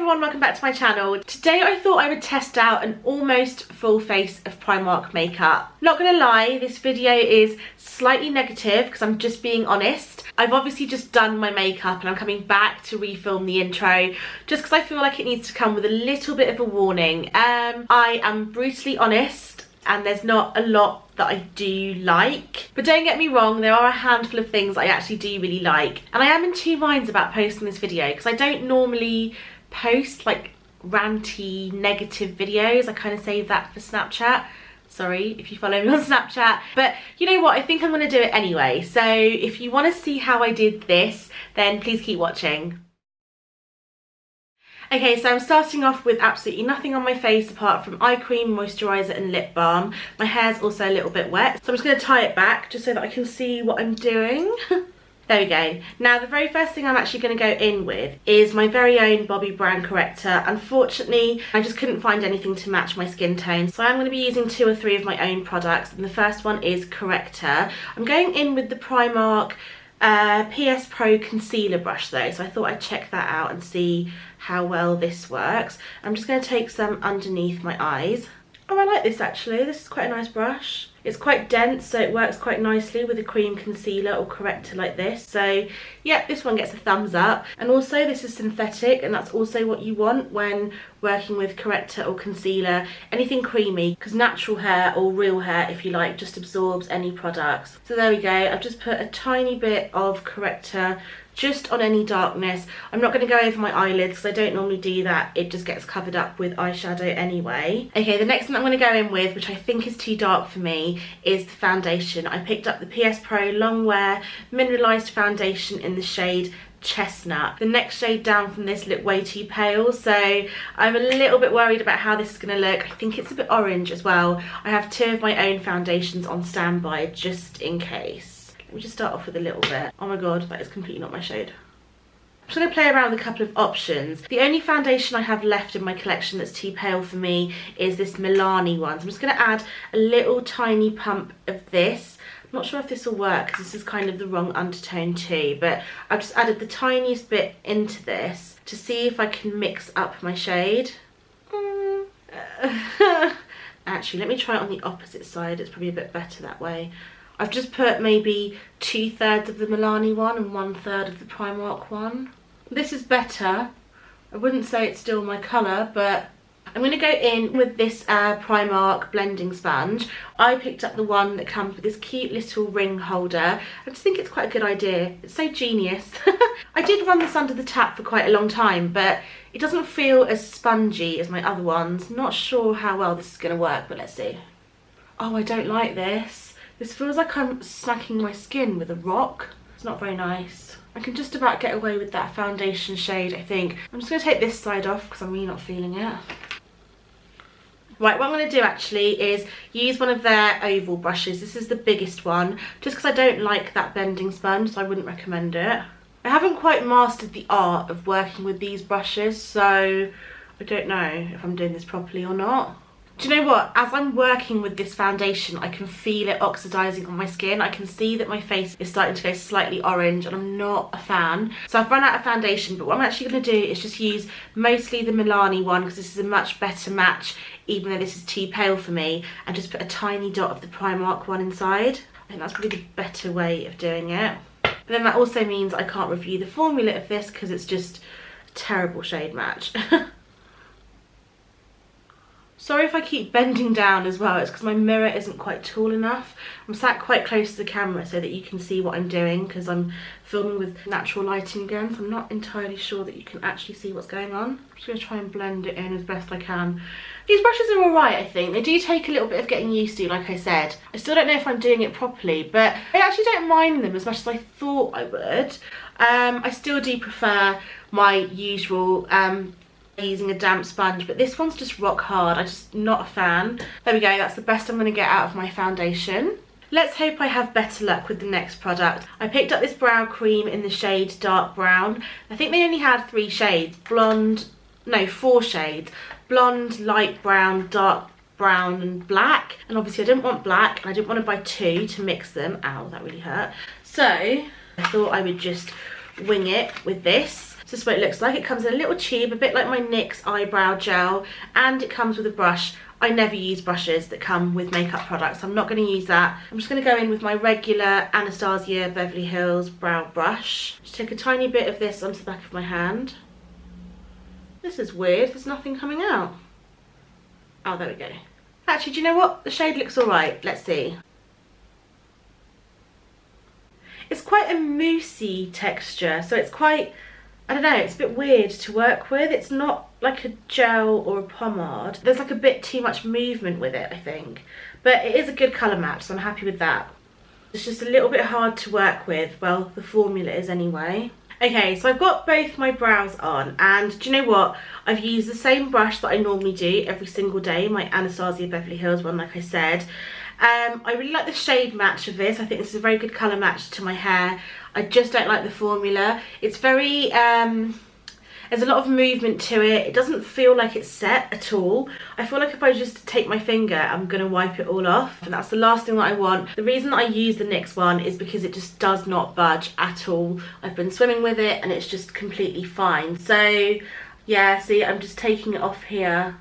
everyone, welcome back to my channel. Today I thought I would test out an almost full face of Primark makeup. Not gonna lie, this video is slightly negative because I'm just being honest. I've obviously just done my makeup and I'm coming back to refilm the intro just because I feel like it needs to come with a little bit of a warning. I am brutally honest and there's not a lot that I do like, but don't get me wrong, there are a handful of things I actually do really like, and I am in two minds about posting this video because I don't normally post like ranty negative videos. I kind of save that for Snapchat. Sorry if you follow me on Snapchat, but you know what, I think I'm going to do it anyway. So if you want to see how I did this, then please keep watching. Okay, so I'm starting off with absolutely nothing on my face apart from eye cream, moisturiser and lip balm. My hair's also a little bit wet, so I'm just going to tie it back just so that I can see what I'm doing. There we go. Now the very first thing I'm actually going to go in with is my very own Bobbi Brown corrector. Unfortunately, I just couldn't find anything to match my skin tone, so I'm going to be using 2 or 3 of my own products, and the first one is corrector. I'm going in with the Primark PS Pro concealer brush though, so I thought I'd check that out and see how well this works. I'm just going to take some underneath my eyes. Oh, I like this actually. This is quite a nice brush. It's quite dense, so it works quite nicely with a cream concealer or corrector like this. So yeah, this one gets a thumbs up. And also this is synthetic, and that's also what you want when working with corrector or concealer. Anything creamy, because natural hair or real hair, if you like, just absorbs any products. So there we go. I've just put a tiny bit of corrector just on any darkness. I'm not going to go over my eyelids because I don't normally do that. It just gets covered up with eyeshadow anyway. Okay, the next thing I'm going to go in with, which I think is too dark for me, is the foundation. I picked up the PS Pro Longwear Mineralised Foundation in the shade Chestnut. The next shade down from this looked way too pale, so I'm a little bit worried about how this is going to look. I think it's a bit orange as well. I have 2 of my own foundations on standby just in case. Let me just start off with a little bit. Oh my god, that is completely not my shade. I'm just going to play around with a couple of options. The only foundation I have left in my collection that's too pale for me is this Milani one. So I'm just going to add a little tiny pump of this. I'm not sure if this will work because this is kind of the wrong undertone too, but I've just added the tiniest bit into this to see if I can mix up my shade. Actually, let me try it on the opposite side. It's probably a bit better that way. I've just put maybe 2/3 of the Milani one and 1/3 of the Primark one. This is better. I wouldn't say it's still my colour, but I'm going to go in with this Primark blending sponge. I picked up the one that comes with this cute little ring holder. I just think it's quite a good idea. It's so genius. I did run this under the tap for quite a long time, but it doesn't feel as spongy as my other ones. Not sure how well this is going to work, but let's see. Oh, I don't like this. This feels like I'm smacking my skin with a rock. It's not very nice. I can just about get away with that foundation shade, I think. I'm just going to take this side off because I'm really not feeling it. Right, what I'm going to do actually is use one of their oval brushes. This is the biggest one, just because I don't like that bending sponge, so I wouldn't recommend it. I haven't quite mastered the art of working with these brushes, so I don't know if I'm doing this properly or not. Do you know what? As I'm working with this foundation, I can feel it oxidising on my skin. I can see that my face is starting to go slightly orange and I'm not a fan. So I've run out of foundation, but what I'm actually going to do is just use mostly the Milani one because this is a much better match, even though this is too pale for me, and just put a tiny dot of the Primark one inside. I think that's probably the better way of doing it. But then that also means I can't review the formula of this because it's just a terrible shade match. Sorry if I keep bending down as well, it's because my mirror isn't quite tall enough. I'm sat quite close to the camera so that you can see what I'm doing because I'm filming with natural lighting again, so I'm not entirely sure that you can actually see what's going on. I'm just going to try and blend it in as best I can. These brushes are alright, I think. They do take a little bit of getting used to, like I said. I still don't know if I'm doing it properly, but I actually don't mind them as much as I thought I would. I still do prefer my usual using a damp sponge, but this one's just rock hard. I'm just not a fan. There we go, that's the best I'm going to get out of my foundation. Let's hope I have better luck with the next product. I picked up this brow cream in the shade Dark Brown. I think they only had 3 shades. Blonde, no, 4 shades. Blonde, light brown, dark brown and black. And obviously I didn't want black and I didn't want to buy 2 to mix them. Ow, that really hurt. So I thought I would just wing it with this. So This is what it looks like. It comes in a little tube, a bit like my NYX eyebrow gel, and it comes with a brush. I never use brushes that come with makeup products. I'm not going to use that. I'm just going to go in with my regular Anastasia Beverly Hills brow brush. Just take a tiny bit of this onto the back of my hand. This is weird. There's nothing coming out. Oh, there we go. Actually, do you know what? The shade looks alright. Let's see. It's quite a moussey texture, so it's quite, I don't know, it's a bit weird to work with. It's not like a gel or a pomade. There's like a bit too much movement with it, I think. But it is a good colour match, so I'm happy with that. It's just a little bit hard to work with. Well, the formula is anyway. Okay, so I've got both my brows on, and do you know what? I've used the same brush that I normally do every single day, my Anastasia Beverly Hills one, like I said. I really like the shade match of this. I think this is a very good colour match to my hair. I just don't like the formula. It's very, there's a lot of movement to it. It doesn't feel like it's set at all. I feel like if I just take my finger, I'm going to wipe it all off. And that's the last thing that I want. The reason that I use the NYX one is because it just does not budge at all. I've been swimming with it and it's just completely fine. So, yeah, see, I'm just taking it off here.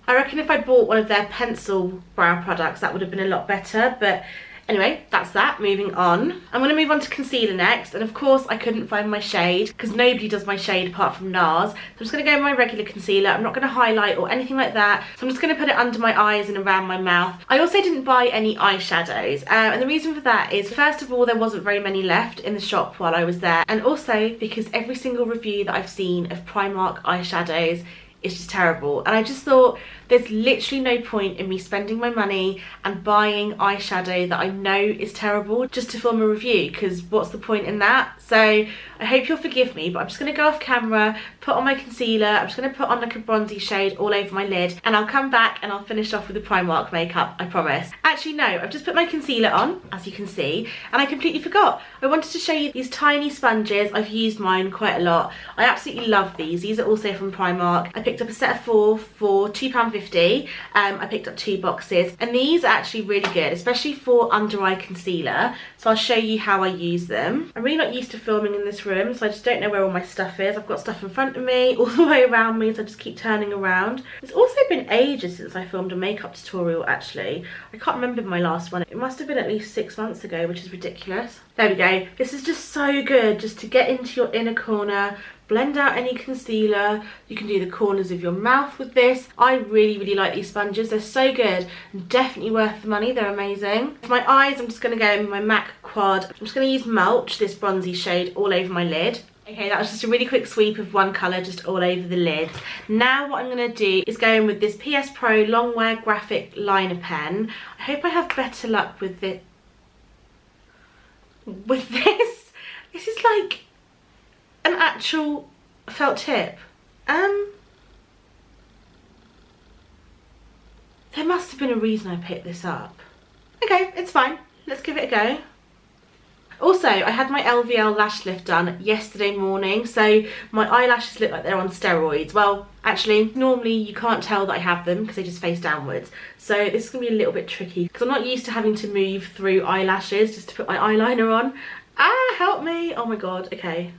I reckon if I bought one of their pencil brow products, that would have been a lot better. But anyway, that's that. Moving on. I'm going to move on to concealer next. And of course, I couldn't find my shade because nobody does my shade apart from NARS. So I'm just going to go with my regular concealer. I'm not going to highlight or anything like that. So I'm just going to put it under my eyes and around my mouth. I also didn't buy any eyeshadows. And the reason for that is, first of all, there wasn't very many left in the shop while I was there. And also because every single review that I've seen of Primark eyeshadows is just terrible. And I just thought there's literally no point in me spending my money and buying eyeshadow that I know is terrible just to film a review, because what's the point in that? So I hope you'll forgive me, but I'm just going to go off camera, put on my concealer, I'm just going to put on like a bronzy shade all over my lid, and I'll come back and I'll finish off with the Primark makeup, I promise. Actually no, I've just put my concealer on, as you can see, and I completely forgot. I wanted to show you these tiny sponges. I've used mine quite a lot. I absolutely love these. These are also from Primark. I picked up a set of 4 for £2.50. I picked up 2 boxes, and these are actually really good, especially for under eye concealer. So I'll show you how I use them. I'm really not used to filming in this room, so I just don't know where all my stuff is. I've got stuff in front of me, all the way around me, so I just keep turning around. It's also been ages since I filmed a makeup tutorial, actually. I can't remember my last one. It must have been at least 6 months ago, which is ridiculous. There we go. This is just so good, just to get into your inner corner, blend out any concealer. You can do the corners of your mouth with this. I really, really like these sponges. They're so good and definitely worth the money. They're amazing. For my eyes, I'm just going to go in with my MAC Quad. I'm just going to use Mulch, this bronzy shade, all over my lid. Okay, that was just a really quick sweep of one colour just all over the lids. Now what I'm going to do is go in with this PS Pro Longwear Graphic Liner Pen. I hope I have better luck with it. With this. This is like an actual felt tip. There must have been a reason I picked this up. Okay, it's fine. Let's give it a go. Also, I had my LVL lash lift done yesterday morning, so my eyelashes look like they're on steroids. Well, actually, normally you can't tell that I have them because they just face downwards. So this is going to be a little bit tricky because I'm not used to having to move through eyelashes just to put my eyeliner on. Ah, help me. Oh my god, okay.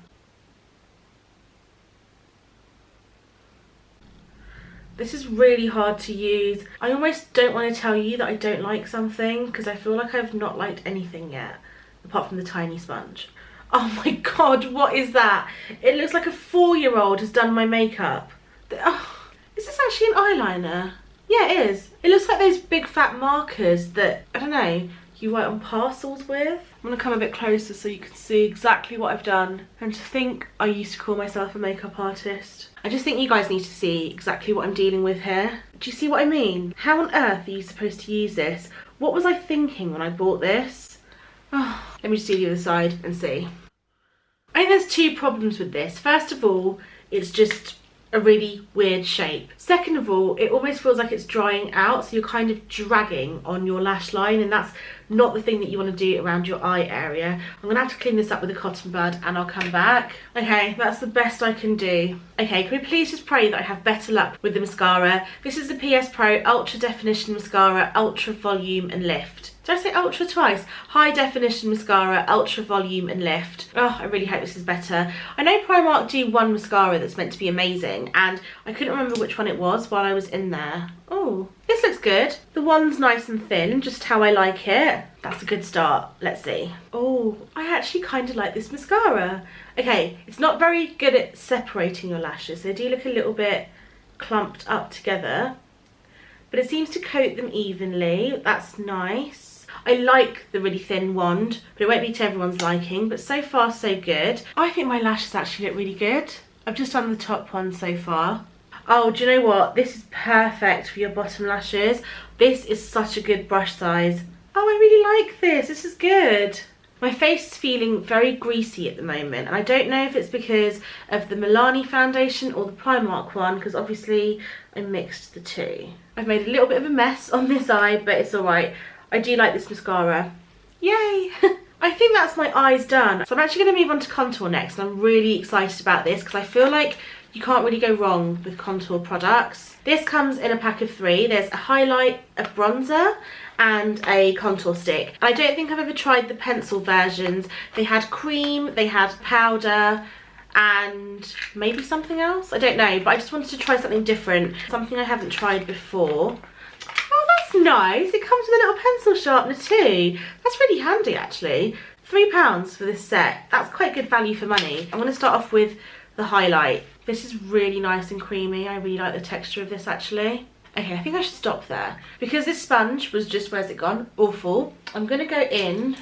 This is really hard to use. I almost don't want to tell you that I don't like something because I feel like I've not liked anything yet, apart from the tiny sponge. Oh my god, what is that? It looks like a 4-year-old has done my makeup. Oh, is this actually an eyeliner? Yeah, it is. It looks like those big fat markers that, I don't know, you write on parcels with. I'm gonna come a bit closer so you can see exactly what I've done. And to think I used to call myself a makeup artist. I just think you guys need to see exactly what I'm dealing with here. Do you see what I mean? How on earth are you supposed to use this? What was I thinking when I bought this? Oh, let me just do the other side and see. I think there's 2 problems with this. First of all, it's just a really weird shape. Second of all, it almost feels like it's drying out, so you're kind of dragging on your lash line, and that's not the thing that you want to do around your eye area. I'm gonna have to clean this up with a cotton bud and I'll come back. Okay, that's the best I can do. Okay, can we please just pray that I have better luck with the mascara? This is the PS Pro Ultra Definition Mascara, Ultra Volume and Lift. Did I say ultra twice? High definition mascara, ultra volume and lift. Oh, I really hope this is better. I know Primark do one mascara that's meant to be amazing, and I couldn't remember which one it was while I was in there. Oh, this looks good. The one's nice and thin, just how I like it. That's a good start. Let's see. Oh, I actually kind of like this mascara. Okay, it's not very good at separating your lashes. They do look a little bit clumped up together, but it seems to coat them evenly. That's nice. I like the really thin wand, but it won't be to everyone's liking, but so far so good. I think my lashes actually look really good. I've just done the top one so far. Oh, do you know what? This is perfect for your bottom lashes. This is such a good brush size. Oh, I really like this. This is good. My face is feeling very greasy at the moment, and I don't know if it's because of the Milani foundation or the Primark one, because obviously I mixed the two. I've made a little bit of a mess on this eye, but it's alright. I do like this mascara. Yay! I think that's my eyes done. So I'm actually going to move on to contour next, and I'm really excited about this because I feel like you can't really go wrong with contour products. This comes in a pack of 3. There's a highlight, a bronzer, and a contour stick. I don't think I've ever tried the pencil versions. They had cream, they had powder, and maybe something else. I don't know, but I just wanted to try something different. Something I haven't tried before. Nice, it comes with a little pencil sharpener too. That's really handy actually. £3 for this set. That's quite good value for money. I'm going to start off with the highlight. This is really nice and creamy. I really like the texture of this actually. Okay, I think I should stop there because this sponge was just, where's it gone? Awful. I'm going to go in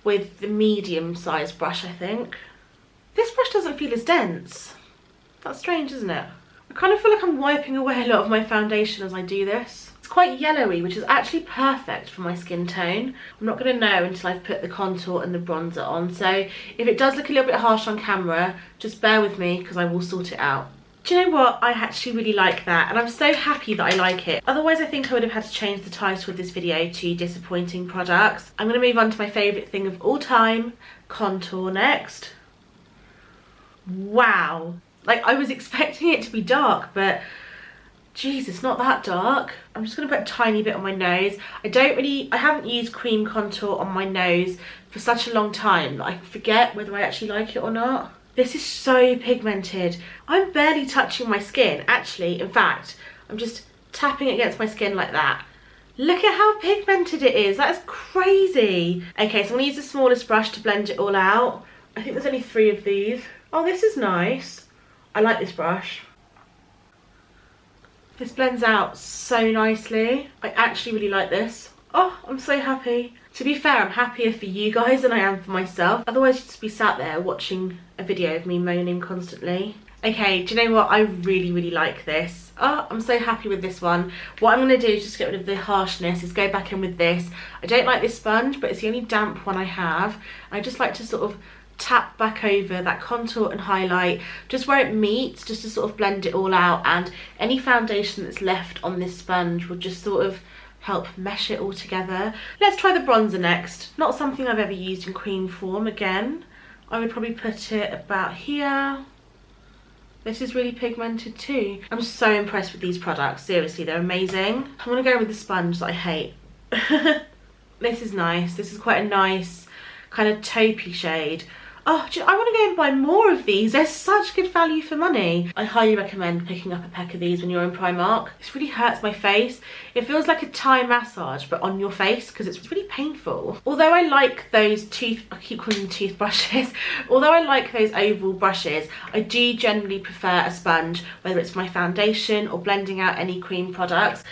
with the medium sized brush, I think. This brush doesn't feel as dense. That's strange, isn't it? I kind of feel like I'm wiping away a lot of my foundation as I do this. Quite yellowy, which is actually perfect for my skin tone. I'm not going to know until I've put the contour and the bronzer on, so if it does look a little bit harsh on camera, just bear with me because I will sort it out. Do you know what? I actually really like that, and I'm so happy that I like it. Otherwise I think I would have had to change the title of this video to disappointing products. I'm going to move on to my favourite thing of all time, contour next. Wow, like I was expecting it to be dark, but jeez, it's not that dark. I'm just going to put a tiny bit on my nose. I haven't used cream contour on my nose for such a long time that I forget whether I actually like it or not. This is so pigmented. I'm barely touching my skin. Actually, in fact, I'm just tapping against my skin like that. Look at how pigmented it is. That is crazy. Okay, so I'm going to use the smallest brush to blend it all out. I think there's only 3 of these. Oh, this is nice. I like this brush. This blends out so nicely. I actually really like this. Oh, I'm so happy. To be fair, I'm happier for you guys than I am for myself. Otherwise, you'd just be sat there watching a video of me moaning constantly. Okay, do you know what? I really, really like this. Oh, I'm so happy with this one. What I'm going to do is just get rid of the harshness, is go back in with this. I don't like this sponge, but it's the only damp one I have. I just like to sort of tap back over that contour and highlight just where it meets, just to sort of blend it all out, and any foundation that's left on this sponge will just sort of help mesh it all together. Let's try the bronzer next. Not something I've ever used in cream form. Again, I would probably put it about here. This is really pigmented too. I'm so impressed with these products. Seriously, they're amazing. I'm gonna go with the sponge that I hate. This is nice. This is quite a nice kind of taupey shade. Oh, I want to go and buy more of these. They're such good value for money. I highly recommend picking up a pack of these when you're in Primark. This really hurts my face. It feels like a Thai massage, but on your face, because it's really painful. Although I like those I keep calling them toothbrushes. Although I like those oval brushes, I do generally prefer a sponge, whether it's my foundation or blending out any cream products.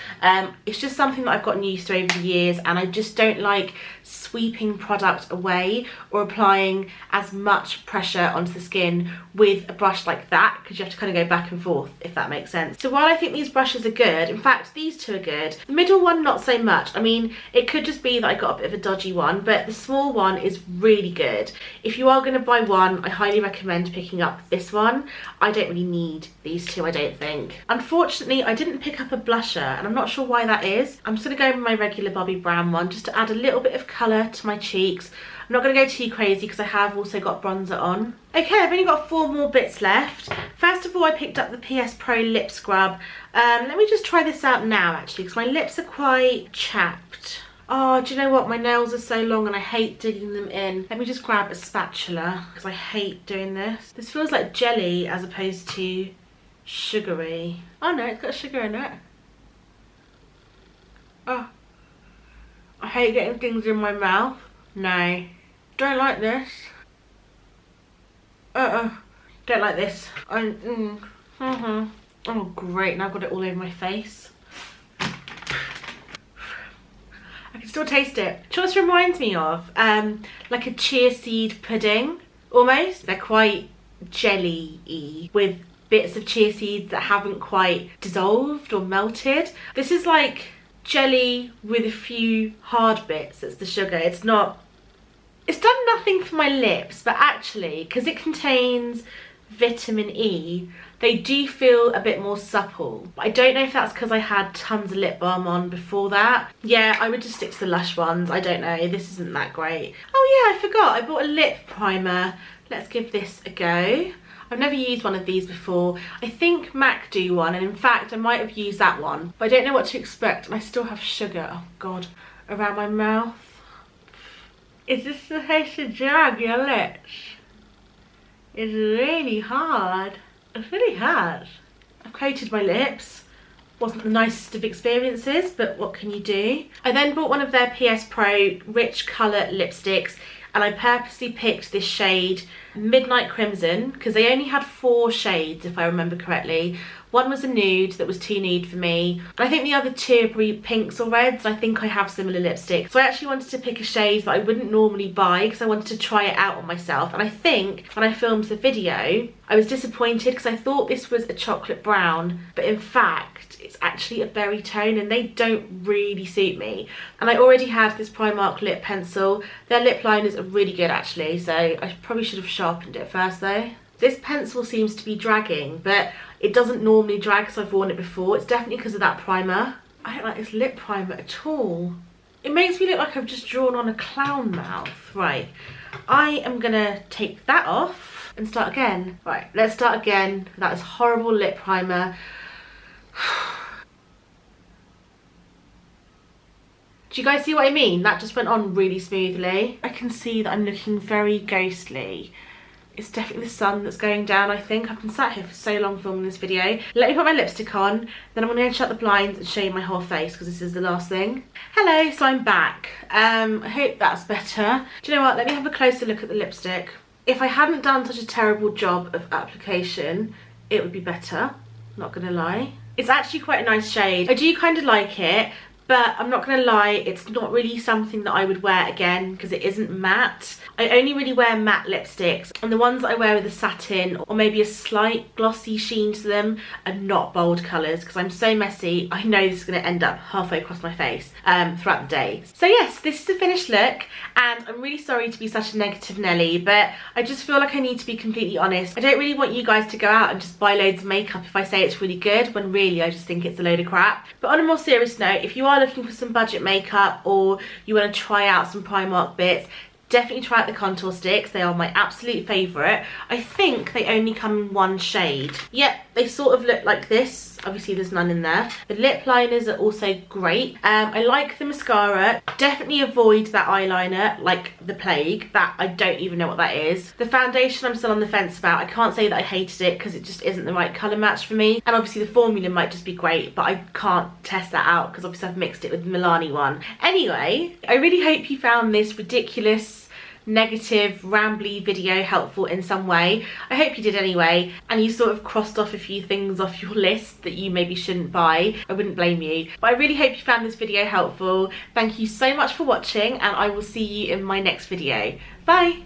It's just something that I've gotten used to over the years, and I just don't like sweeping product away or applying as much pressure onto the skin with a brush like that, because you have to kind of go back and forth, if that makes sense. So while I think these brushes are good, in fact these two are good, the middle one not so much. I mean, it could just be that I got a bit of a dodgy one, but the small one is really good. If you are going to buy one, I highly recommend picking up this one. I don't really need these two, I don't think. Unfortunately, I didn't pick up a blusher, and I'm not sure why that is. I'm just going to go with my regular Bobbi Brown one, just to add a little bit of colour to my cheeks. I'm not going to go too crazy because I have also got bronzer on. Okay, I've only got 4 more bits left. First of all, I picked up the PS Pro Lip Scrub. Let me just try this out now actually, because my lips are quite chapped. Oh, do you know what? My nails are so long and I hate digging them in. Let me just grab a spatula because I hate doing this. This feels like jelly as opposed to sugary. Oh no, it's got sugar in it. Oh, I hate getting things in my mouth. No, don't like this. Don't like this. Oh great, now I've got it all over my face. I can still taste it. Do you know what this reminds me of? Like a chia seed pudding, almost. They're quite jelly-y with bits of chia seeds that haven't quite dissolved or melted. This is like jelly with a few hard bits. It's the sugar. It's not, it's done nothing for my lips, but actually, because it contains vitamin E, they do feel a bit more supple. I don't know if that's because I had tons of lip balm on before that. Yeah, I would just stick to the Lush ones. I don't know, this isn't that great. Oh yeah, I forgot, I bought a lip primer. Let's give this a go. I've never used one of these before. I think MAC do one, and in fact I might have used that one, but I don't know what to expect, and I still have sugar, oh god, around my mouth. Is this supposed to drag your lips? It's really hard. It's really hard. I've coated my lips. Wasn't the nicest of experiences, but what can you do? I then bought one of their PS Pro Rich Colour lipsticks, and I purposely picked this shade Midnight Crimson because they only had 4 shades if I remember correctly. One was a nude that was too nude for me. I think the other 2 are probably pinks or reds, and I think I have similar lipsticks. So I actually wanted to pick a shade that I wouldn't normally buy because I wanted to try it out on myself. And I think when I filmed the video, I was disappointed because I thought this was a chocolate brown, but in fact, it's actually a berry tone and they don't really suit me. And I already had this Primark lip pencil. Their lip liners are really good actually, so I probably should have sharpened it first though. This pencil seems to be dragging, but it doesn't normally drag because I've worn it before. It's definitely because of that primer. I don't like this lip primer at all. It makes me look like I've just drawn on a clown mouth. Right, I am gonna take that off and start again. Right, let's start again. That is horrible lip primer. Do you guys see what I mean? That just went on really smoothly. I can see that I'm looking very ghostly. It's definitely the sun that's going down, I think. I've been sat here for so long filming this video. Let me put my lipstick on, then I'm going to shut the blinds and show you my whole face because this is the last thing. Hello, so I'm back. I hope that's better. Do you know what? Let me have a closer look at the lipstick. If I hadn't done such a terrible job of application, it would be better. Not going to lie. It's actually quite a nice shade. I do kind of like it. But I'm not gonna lie, it's not really something that I would wear again because it isn't matte. I only really wear matte lipsticks, and the ones that I wear with a satin or maybe a slight glossy sheen to them are not bold colours because I'm so messy. I know this is gonna end up halfway across my face throughout the day. So yes, this is the finished look, and I'm really sorry to be such a negative Nelly, but I just feel like I need to be completely honest. I don't really want you guys to go out and just buy loads of makeup if I say it's really good, when really I just think it's a load of crap. But on a more serious note, if you are looking for some budget makeup or you want to try out some Primark bits, definitely try out the contour sticks. They are my absolute favourite. I think they only come in 1 shade. Yep, they sort of look like this. Obviously there's none in there. The lip liners are also great. I like the mascara. Definitely avoid that eyeliner like the plague. That, I don't even know what that is. The foundation I'm still on the fence about. I can't say that I hated it because it just isn't the right colour match for me. And obviously the formula might just be great, but I can't test that out because obviously I've mixed it with the Milani one. Anyway, I really hope you found this ridiculous, negative, rambly video helpful in some way. I hope you did anyway, and you sort of crossed off a few things off your list that you maybe shouldn't buy. I wouldn't blame you, but I really hope you found this video helpful. Thank you so much for watching, and I will see you in my next video. Bye!